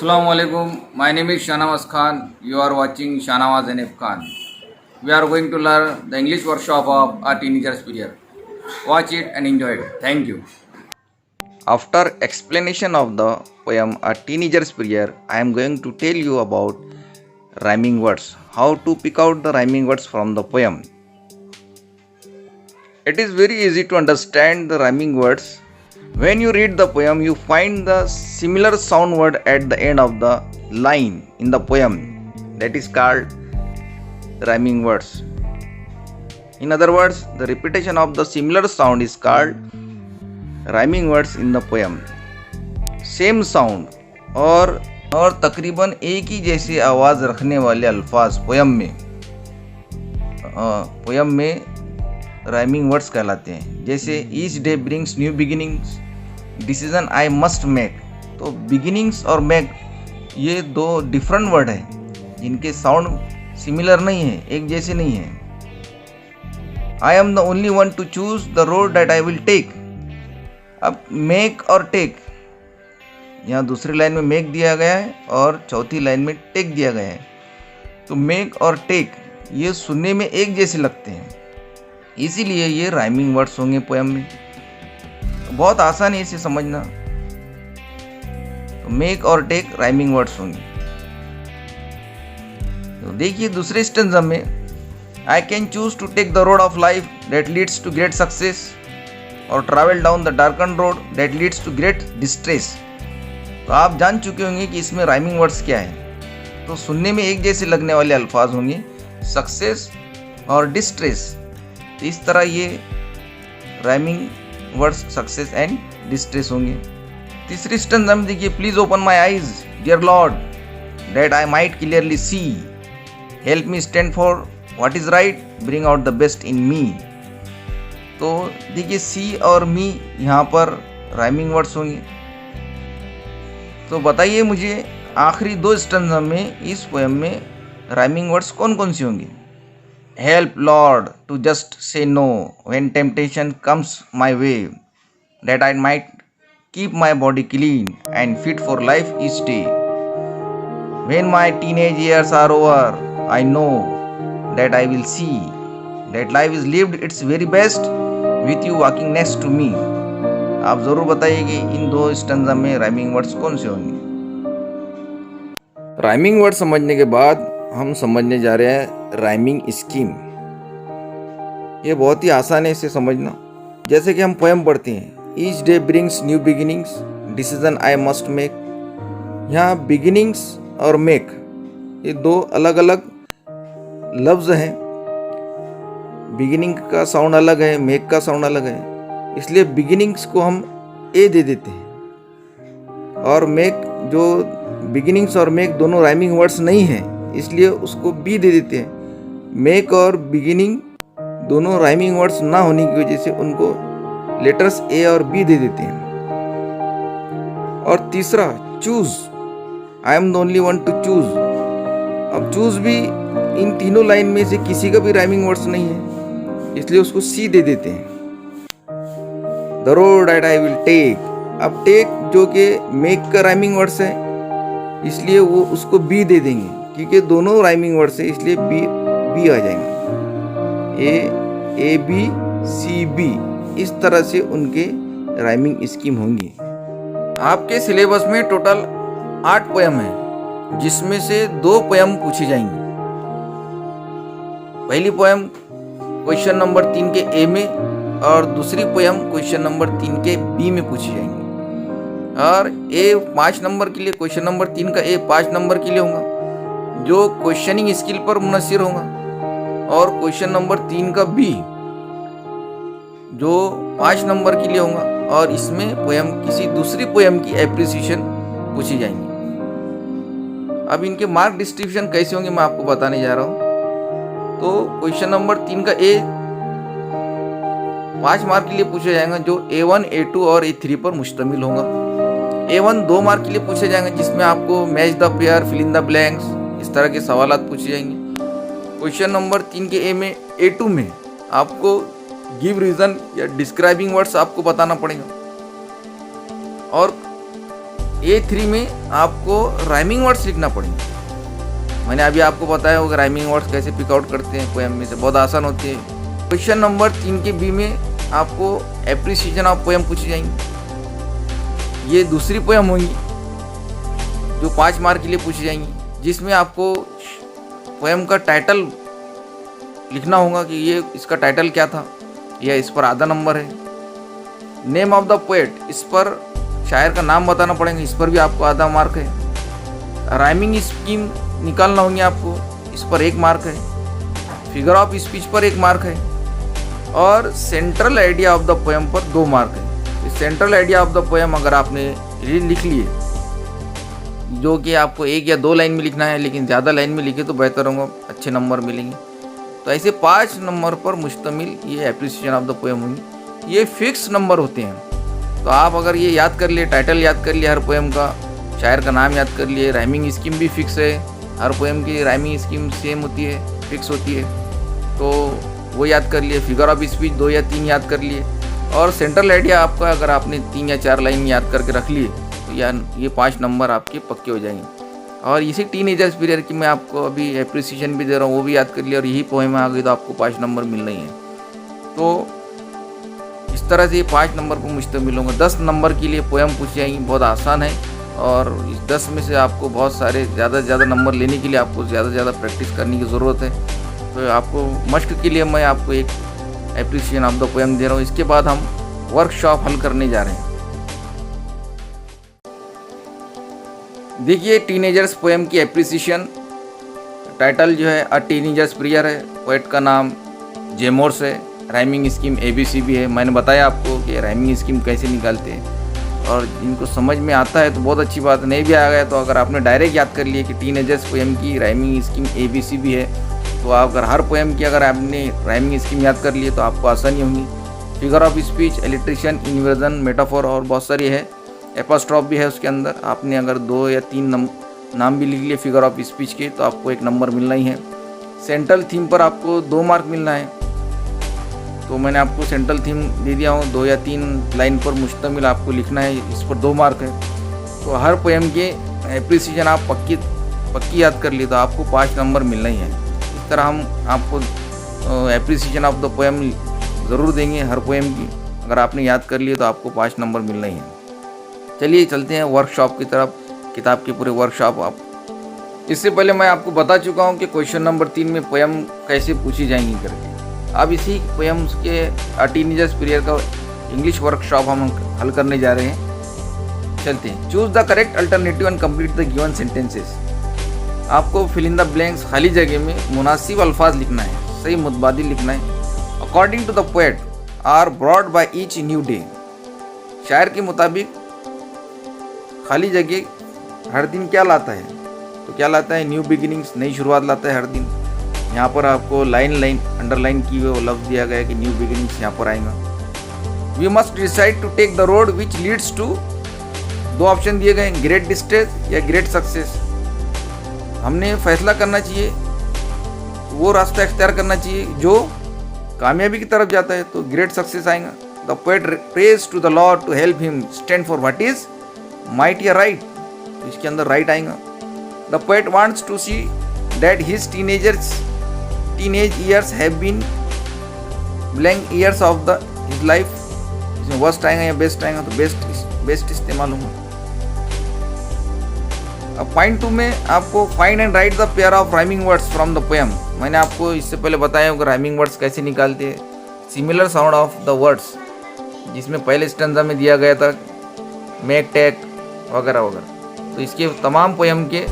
Assalamu alaikum. My name is Shanawaz Khan. You are watching Shanawaz NF Khan. We are going to learn the English workshop of a teenager's period. Watch it and enjoy it. Thank you. After explanation of the poem A Teenager's Prayer, I am going to tell you about rhyming words. How to pick out the rhyming words from the poem. It is very easy to understand the rhyming words. When you read the poem, you find the similar sound word at the end of the line in the poem. That is called rhyming words. In other words, the repetition of the similar sound is called rhyming words in the poem. Same sound और तकरीबन एक ही जैसी आवाज़ रखने वाले अल्फाज poem में rhyming words कहलाते हैं. जैसे each day brings new beginnings, decision I must make. तो बिगिनिंग्स और मेक ये दो डिफरेंट वर्ड हैं जिनके साउंड सिमिलर नहीं है, एक जैसे नहीं है. I am the only one to choose the road that I will take. अब मेक और टेक, यहाँ दूसरी लाइन में मेक दिया गया है और चौथी लाइन में टेक दिया गया है. तो मेक और टेक ये सुनने में एक जैसे लगते हैं, इसीलिए ये राइमिंग वर्ड्स होंगे पोएम में. तो बहुत आसान है इसे समझना. तो मेक और टेक राइमिंग वर्ड्स होंगे. तो देखिए दूसरे स्टेंजा में, I can choose to take the road of life that leads to great success और travel down the darken road that leads to great distress. तो आप जान चुके होंगे कि इसमें राइमिंग वर्ड्स क्या है. तो सुनने में एक जैसे लगने वाले अल्फाज होंगे सक्सेस और डिस्ट्रेस. तो इस तरह ये rhyming words success and distress होंगे. तीसरी स्टेंजा में देखिए, please open my eyes dear lord that I might clearly see, help me stand for what is right, bring out the best in me. तो देखिए सी और मी यहाँ पर राइमिंग वर्ड्स होंगे. तो बताइए मुझे आखिरी दो स्टेंजा में इस पोएम में राइमिंग वर्ड्स कौन कौन से होंगे. Help Lord to just say no when temptation comes my way, that I might keep my body clean and fit for life each day. When my teenage years are over I know that I will see that life is lived its very best with you walking next to me. आप जरूर बताइए कि इन दो stanza में rhyming words कौन से होंगे. Rhyming word समझने के बाद हम समझने जा रहे हैं राइमिंग स्कीम. ये बहुत ही आसान है इसे समझना. जैसे कि हम पोएम पढ़ते हैं, each day brings new beginnings, decision I must make. यहाँ बिगिनिंग्स और मेक ये दो अलग अलग लफ्ज हैं. बिगिनिंग का साउंड अलग है, मेक का साउंड अलग है, इसलिए बिगिनिंग्स को हम ए दे देते हैं. और मेक, जो बिगिनिंग्स और मेक दोनों राइमिंग वर्ड्स नहीं हैं, इसलिए उसको बी दे देते हैं. मेक और बिगिनिंग दोनों राइमिंग वर्ड्स ना होने की वजह से उनको लेटर्स ए और बी दे देते हैं. और तीसरा choose, I am the only one to choose. अब चूज भी इन तीनों लाइन में से किसी का भी राइमिंग वर्ड्स नहीं है, इसलिए उसको सी दे देते हैं. The road that I will take, अब टेक जो कि मेक का राइमिंग वर्ड्स है, इसलिए वो उसको बी दे देंगे, क्योंकि दोनों राइमिंग वर्ड्स है, इसलिए बी आ जाएंगे. ए बी सी बी, इस तरह से उनके राइमिंग स्कीम होंगी. आपके सिलेबस में टोटल 8 पोएम है, जिसमें से 2 पोएम पूछी जाएंगी. पहली पोएम क्वेश्चन नंबर 3 के ए में और दूसरी पोएम क्वेश्चन नंबर 3 के बी में पूछी जाएंगी. और ए 5 नंबर के लिए, क्वेश्चन नंबर 3 का ए 5 नंबर के लिए होगा, जो क्वेश्चनिंग स्किल पर मुनसिर होगा. और क्वेश्चन नंबर 3 का बी जो 5 नंबर के लिए होगा, और इसमें पोएम किसी दूसरी पोएम की एप्रिसिएशन पूछी जाएंगी. अब इनके मार्क डिस्ट्रीब्यूशन कैसे होंगे मैं आपको बताने जा रहा हूँ. तो क्वेश्चन नंबर 3 का ए 5 मार्क के लिए पूछा जाएगा, जो A1, A2 और A3 पर मुश्तमिल होगा. A1 2 मार्क के लिए पूछे जाएंगे, जिसमें आपको match the pair, fill in the blanks, इस तरह के सवालात पूछे जाएंगे. क्वेश्चन नंबर 3 के A2 में आपको गिव रीजन या डिस्क्राइबिंग वर्ड्स आपको बताना पड़ेगा. और A3 में आपको राइमिंग वर्ड्स लिखना पड़ेंगे। मैंने अभी आपको बताया होगा राइमिंग वर्ड्स कैसे पिक आउट करते हैं पोएम में से, बहुत आसान होती है। क्वेश्चन नंबर 3 के बी में आपको एप्रिसिएशन ऑफ पोएम पूछी जाएंगी। ये दूसरी पोएम होंगी जो 5 मार्क के लिए पूछी जाएंगी, जिसमें आपको पोएम का टाइटल लिखना होगा कि ये इसका टाइटल क्या था, या इस पर आधा नंबर है। नेम ऑफ द पोएट, इस पर शायर का नाम बताना पड़ेगा, इस पर भी आपको आधा मार्क है। राइमिंग स्कीम निकालना होंगे आपको, इस पर 1 मार्क है। फिगर ऑफ स्पीच पर 1 मार्क है और central idea of the poem पर 2 मार्क है। Central idea of the poem अगर आपने लिख लिए, जो कि आपको 1 या 2 लाइन में लिखना है, लेकिन ज़्यादा लाइन में लिखे तो बेहतर होगा, अच्छे नंबर मिलेंगे। तो ऐसे 5 नंबर पर मुश्तमिल ये एप्रिसिएशन ऑफ द पोएम होंगी। ये फिक्स नंबर होते हैं, तो आप अगर ये याद कर लिए, टाइटल याद कर लिए हर पोएम का, शायर का नाम याद कर लिए, राइमिंग स्कीम भी फिक्स है, हर पोएम की राइमिंग स्कीम सेम होती है, फिक्स होती है, तो वो याद कर लिए। फिगर ऑफ स्पीच 2 या 3 याद कर लिए, और सेंट्रल आइडिया आपका अगर आपने 3 या 4 लाइन याद करके रख लिए तो ये 5 नंबर आपके पक्के हो जाएंगे। और इसी टीनेजर्स पीरियड की मैं आपको अभी एप्रिसिएशन भी दे रहा हूँ, वो भी याद कर लिया, और यही पोएम आ गई तो आपको 5 नंबर मिल रही हैं। तो इस तरह से ये 5 नंबर पर मुश्तमिल होंगे। 10 नंबर के लिए पोएम पूछी जाएंगी, बहुत आसान है, और इस 10 में से आपको बहुत सारे ज़्यादा से ज़्यादा नंबर लेने के लिए आपको ज़्यादा से ज़्यादा प्रैक्टिस करने की ज़रूरत है। तो आपको मस्ट के लिए मैं आपको एक एप्रिसिएशन ऑफ द पोएम दे रहा हूँ। इसके बाद हम वर्कशॉप हल करने जा रहे हैं। देखिए, टीनेजर्स पोएम की एप्रिसिएशन, टाइटल जो है अ टीनेजर्स प्रेयर है, पोएट का नाम जेमोर्स है, राइमिंग स्कीम ABC भी है। मैंने बताया आपको कि राइमिंग स्कीम कैसे निकालते हैं, और जिनको समझ में आता है तो बहुत अच्छी बात, नहीं भी आ गया तो अगर आपने डायरेक्ट याद कर लिए कि टीनेजर्स पोएम की राइमिंग स्कीम ABC भी है, तो आप अगर हर पोएम की अगर आपने राइमिंग स्कीम याद कर लिए तो आपको आसानी होगी। Figure of speech, alliteration, inversion, metaphor और बहुत सारी है, एपोस्ट्रॉफ भी है उसके अंदर। आपने अगर 2 या 3 नाम भी लिख लिए फिगर ऑफ स्पीच के तो आपको 1 नंबर मिलना ही है। सेंट्रल थीम पर आपको 2 मार्क मिलना है, तो मैंने आपको सेंट्रल थीम दे दिया हूँ, 2 या 3 लाइन पर मुश्तमिल आपको लिखना है, इस पर 2 मार्क है। तो हर पोएम के एप्रिसिएशन आप पक्की याद कर लिए तो आपको 5 नंबर मिलना ही है। इस तरह हम आपको एप्रिसिएशन ऑफ द पोएम ज़रूर देंगे हर पोएम की, अगर आपने याद कर लिए तो आपको 5 नंबर मिलना ही है। चलिए चलते हैं वर्कशॉप की तरफ, किताब के पूरे वर्कशॉप। आप इससे पहले मैं आपको बता चुका हूँ कि क्वेश्चन नंबर 3 में पोएम कैसे पूछी जाएंगी करके। अब इसी पोएम्स के अ टीनेजर्स पीरियड का इंग्लिश वर्कशॉप हम हल करने जा रहे हैं। चलते हैं। Choose the correct alternative and complete the given sentences. आपको फिल इन द ब्लैंक्स, खाली जगह में मुनासिब अल्फाज लिखना है, सही मुतबादिल लिखना है। According to the poet are brought by each new day. शायर के मुताबिक खाली जगह हर दिन क्या लाता है, तो क्या लाता है, न्यू बिगिनिंग्स, नई शुरुआत लाता है हर दिन। यहाँ पर आपको लाइन अंडरलाइन की हुए वो लफ्ज़ दिया गया है कि न्यू बिगिनिंग्स यहाँ पर आएगा। We must decide to take the road which leads to, 2 option दिए गए, ग्रेट डिस्ट्रेस या ग्रेट सक्सेस। हमने फैसला करना चाहिए, वो रास्ता इख्तियार करना चाहिए जो कामयाबी की तरफ जाता है, तो ग्रेट सक्सेस आएगा। The poet prays to the Lord to help him stand for what is might या राइट, तो इसके अंदर राइट आएगा। The poet wants to see that his teenage years have been blank years of the his life. इसमें worst आएगा या best आएगा, तो बेस्ट इस्तेमाल होगा। अब पॉइंट 2 में आपको find and right the pair of rhyming words from the poem. मैंने आपको इससे पहले बताया होगा राइमिंग वर्ड्स कैसे निकालते हैं। Similar sound of the words, जिसमें पहले स्टैंजा में दिया गया था मेक, टेक वगैरह वगैरह, तो इसके तमाम पोएम के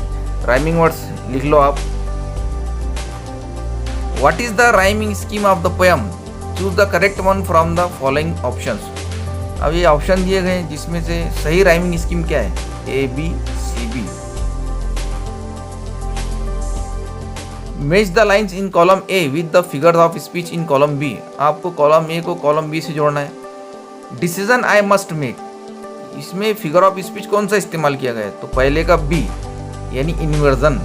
राइमिंग वर्ड्स लिख लो आप। What is the rhyming scheme of the poem? Choose the correct one from the following options. अब ये ऑप्शन दिए गए हैं जिसमें से सही राइमिंग स्कीम क्या है, ABCB। Match the lines in column A with the figures of speech in column B। आपको कॉलम A को कॉलम B से जोड़ना है। डिसीजन आई मस्ट मेक, इसमें फिगर ऑफ स्पीच कौन सा इस्तेमाल किया गया है, तो पहले का B यानी इन्वर्जन।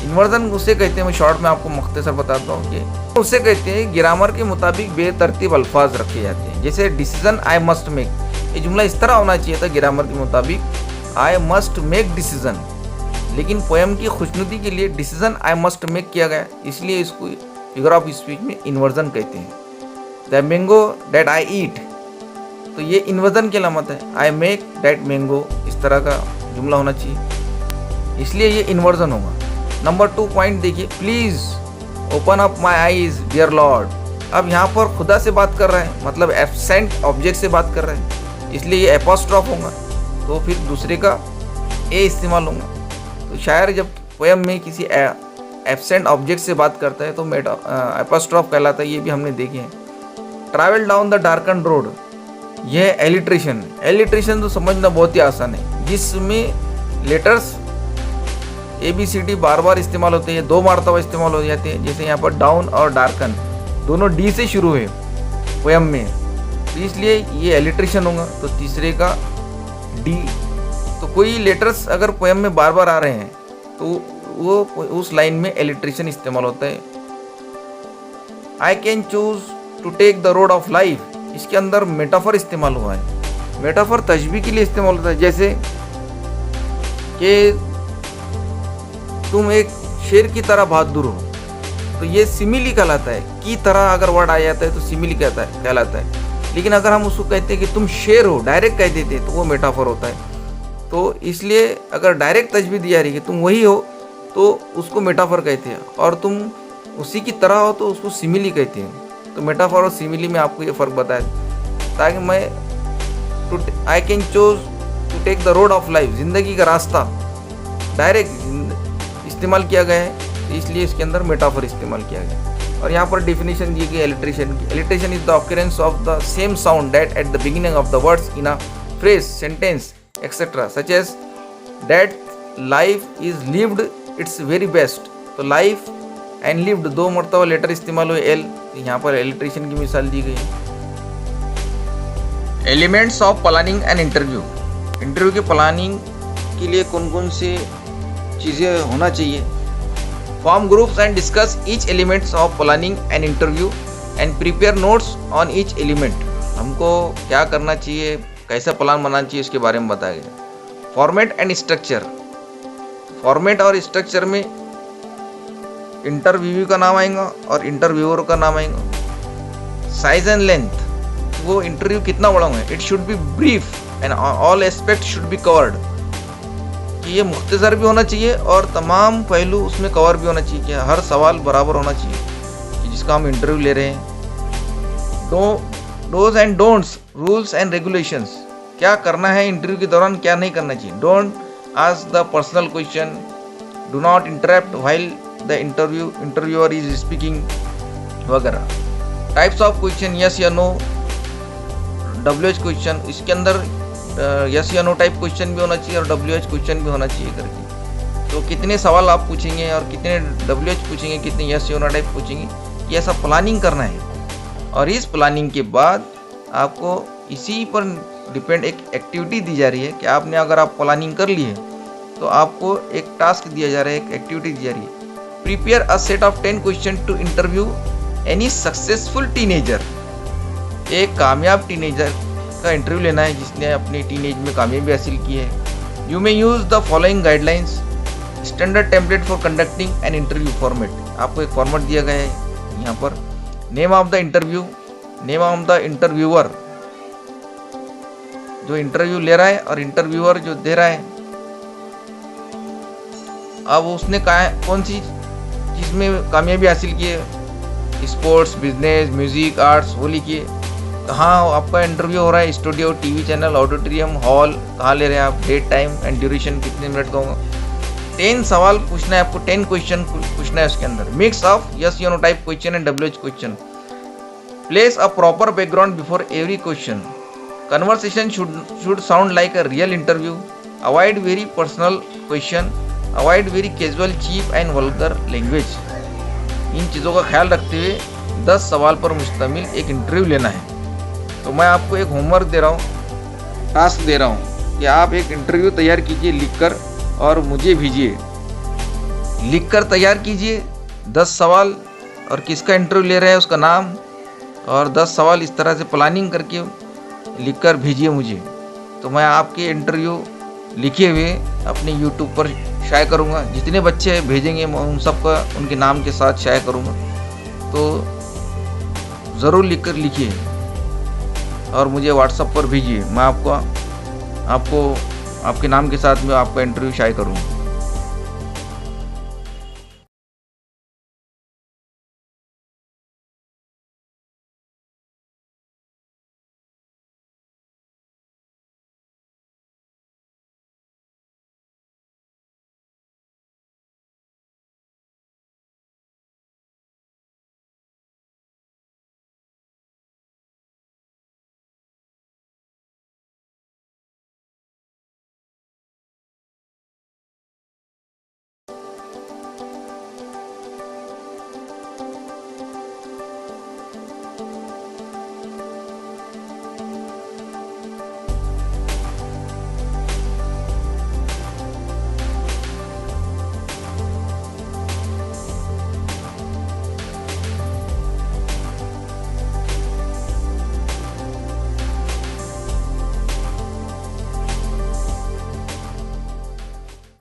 इन्वर्जन उसे कहते हैं, मैं शॉर्ट में आपको मुख्तसर बताता हूँ कि उसे कहते हैं ग्रामर के मुताबिक बेतरतीब अल्फाज रखे जाते हैं। जैसे डिसीजन आई मस्ट मेक, ये जुमला इस तरह होना चाहिए था ग्रामर के मुताबिक, आई मस्ट मेक डिसीजन, लेकिन पोएम की खुशनुदी के लिए डिसीजन आई मस्ट मेक किया गया, इसलिए इसको फिगर ऑफ स्पीच में इन्वर्जन कहते हैं। द मैंगो डेट आई ईट, तो ये इन्वर्जन की अलामत है। आई मेक डेट मैंगो, इस तरह का जुमला होना चाहिए, इसलिए ये इन्वर्जन होगा। नंबर 2 पॉइंट देखिए, please open up my eyes dear Lord. अब यहाँ पर खुदा से बात कर रहा है, मतलब एब्सेंट ऑब्जेक्ट से बात कर रहा है, इसलिए ये एपोस्ट्रॉफ होगा, तो फिर दूसरे का ए इस्तेमाल होगा। तो शायर जब पोएम में किसी एब्सेंट ऑब्जेक्ट से बात करता है तो एपोस्ट्रॉफ कहलाता है, ये भी हमने देखे हैं। Travel down the darken road, यह एलिट्रेशन। एलिट्रेशन तो समझना बहुत ही आसान है, जिसमें लेटर्स ABCD बार बार इस्तेमाल होते हैं, 2 मरतबा इस्तेमाल हो जाते हैं। जैसे यहाँ पर डाउन और डार्कन दोनों डी से शुरू है पोएम में, तो इसलिए ये एलिट्रेशन होगा। तो तीसरे का डी। तो कोई लेटर्स अगर पोएम में बार बार आ रहे हैं तो वो उस लाइन में एलिट्रेशन इस्तेमाल होता है। I can choose to take the road of life, इसके अंदर मेटाफर इस्तेमाल हुआ है। मेटाफर तशबीह के लिए इस्तेमाल होता है, जैसे कि तुम एक शेर की तरह बहादुर हो, तो ये सिमिली कहलाता है। की तरह अगर वर्ड आ जाता है तो सिमिली कहलाता है। लेकिन अगर हम उसको कहते हैं कि तुम शेर हो, डायरेक्ट कह देते तो वो मेटाफर होता है। तो इसलिए अगर डायरेक्ट तशबीह दी जा रही है कि तुम वही हो तो उसको मेटाफर कहते हैं, और तुम उसी की तरह हो तो उसको सिमिली कहते हैं। तो मेटाफर और सिमिली में आपको ये फ़र्क बताया, ताकि मैं I can choose to take the road of life, ज़िंदगी का रास्ता डायरेक्ट इस्तेमाल किया गया है, इसलिए इसके अंदर मेटाफर इस्तेमाल किया गया। और यहाँ पर डेफिनेशन दी गई एलिट्रेशन की। Alliteration is the occurrence of the same sound that at the beginning of the words in a phrase, sentence etcetera, such as that life is lived its very best. तो life and lived 2 मरतबा letter इस्तेमाल हुए L, यहाँ पर alliteration की मिसाल दी गई। Elements of planning and interview, interview के प्लानिंग के लिए कौन कौन सी चीज़ें होना चाहिए। Form groups and discuss each elements of planning and interview and prepare notes on each element, हमको क्या करना चाहिए, कैसा प्लान बनाना चाहिए, इसके बारे में बताया गया। फॉर्मेट एंड स्ट्रक्चर, फॉर्मेट और स्ट्रक्चर में इंटरव्यू का नाम आएगा और इंटरव्यूअर का नाम आएगा। साइज एंड लेंथ, वो इंटरव्यू कितना बड़ा है, it should be brief and all aspect should be covered, कि ये मुख्तसर भी होना चाहिए और तमाम पहलू उसमें कवर भी होना चाहिए, कि हर सवाल बराबर होना चाहिए कि जिसका हम इंटरव्यू ले रहे हैं। Dose and don'ts, rules and regulations, क्या करना है इंटरव्यू के दौरान, क्या नहीं करना चाहिए। Don't ask the personal question, do not interrupt while the interviewer is speaking वगैरह। टाइप्स ऑफ क्वेश्चन, यस या नो, WH क्वेश्चन, इसके अंदर यस या नो टाइप क्वेश्चन भी होना चाहिए और WH क्वेश्चन भी होना चाहिए करके। तो कितने सवाल आप पूछेंगे और कितने WH पूछेंगे, कितने यस या नो टाइप पूछेंगे, ये ऐसा प्लानिंग करना है। और इस प्लानिंग के बाद आपको इसी पर डिपेंड एक एक्टिविटी दी जा रही है कि आपने अगर आप प्लानिंग कर ली है तो आपको एक टास्क दिया जा रहा है, एक एक्टिविटी दी जा रही है। Prepare a set of 10 question to interview any successful teenager, एक कामयाब टीनेजर का इंटरव्यू लेना है जिसने अपने टीनेज में कामयाबी हासिल की है। You may use the following guidelines, standard template for conducting an interview format, आपको एक फॉर्मेट दिया गया है यहाँ पर। Name of the interview, name of the interviewer, जो इंटरव्यू ले रहा है और इंटरव्यूअर जो दे रहा है, अब उसने कौन सी चीज़ में कामयाबी हासिल की है, स्पोर्ट्स, बिजनेस, म्यूजिक, आर्ट्स, वो लिखिए। कहाँ आपका इंटरव्यू हो रहा है, studio, TV channel, auditorium, hall, कहाँ ले रहे हैं आप, डेट, टाइम एंड ड्यूरेशन, कितने मिनट का होगा। 10 सवाल पूछना है आपको, 10 क्वेश्चन पूछना है उसके अंदर। मिक्स ऑफ यस या no type question and WH question. Place a proper background before every question. Conversation should sound like a real interview. Avoid very personal question, avoid very casual, cheap and vulgar language. इन चीज़ों का ख्याल रखते हुए 10 सवाल पर मुश्तमिल एक इंटरव्यू लेना है। तो मैं आपको एक होमवर्क दे रहा हूँ, टास्क दे रहा हूँ कि आप एक इंटरव्यू तैयार कीजिए लिखकर और मुझे भेजिए। लिखकर तैयार कीजिए 10 सवाल और किसका इंटरव्यू ले रहे हैं उसका नाम, और 10 सवाल इस तरह से प्लानिंग करके लिखकर भेजिए मुझे। तो मैं आपके इंटरव्यू लिखे हुए अपने यूट्यूब पर शाये करूँगा। जितने बच्चे भेजेंगे मैं उन सबका उनके नाम के साथ शाये करूँगा। तो ज़रूर लिखकर लिखिए और मुझे व्हाट्सएप पर भेजिए। मैं आपको आपके नाम के साथ में आपका इंटरव्यू शाये करूँगा।